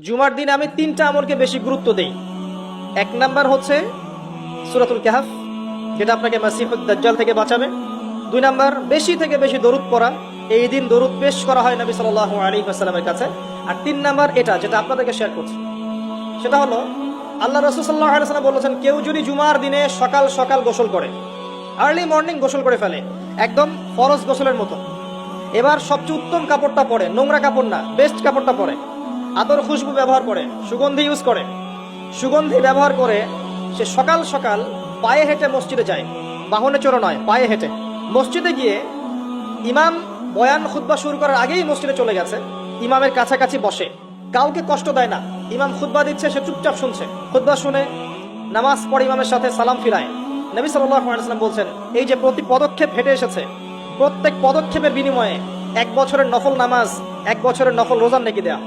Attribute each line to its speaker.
Speaker 1: জুমার দিনে আমি 3টা আমলকে বেশি গুরুত্ব দেই। 1 নাম্বার হচ্ছে সূরাতুল কাহফ, যেটা আপনাকে মাসিহুদ দাজ্জাল থেকে বাঁচাবে। 2 নাম্বার বেশি থেকে বেশি দরুদ পড়া, এই দিন দরুদ পেশ করা হয় নবী সাল্লাল্লাহু আলাইহি ওয়াসাল্লামের কাছে। আর 3 নাম্বার এটা যেটা আপনাদেরকে শেয়ার করছি, সেটা হলো আল্লাহ রাসূল সাল্লাল্লাহু আলাইহি ওয়াসাল্লাম বলেছেন, কেউ যদি জুমার দিনে সকাল সকাল গোসল করে, আর্লি মর্নিং গোসল করে ফেলে, একদম ফরজ গোসলের মতো, এবার সবচেয়ে উত্তম কাপড়টা পরে, নোংরা কাপড় না, বেস্ট কাপড়টা পরে, আতর খুশবু ব্যবহার করে, সুগন্ধি ইউজ করে, সুগন্ধি ব্যবহার করে সে সকাল সকাল পায়ে হেঁটে মসজিদে যায়, বাহনে চড়ে নয়, পায়ে হেঁটে মসজিদে গিয়ে ইমাম বয়ান খুতবা শুরু করার আগেই মসজিদে চলে গেছে, ইমামের কাছাকাছি বসে, কাউকে কষ্ট দেয় না, ইমাম খুতবা দিচ্ছে, সে চুপচাপ শুনছে, খুতবা শুনে নামাজ পড়ে ইমামের সাথে সালাম ফিরায়। নবী সাল্লাল্লাহু আলাইহি ওয়াসাল্লাম বলছেন, এই যে প্রতি পদক্ষেপ হেঁটে এসেছে, প্রত্যেক পদক্ষেপের বিনিময়ে 1 বছরের নফল নামাজ, 1 বছরের নফল রোজা নেকি দেয়া।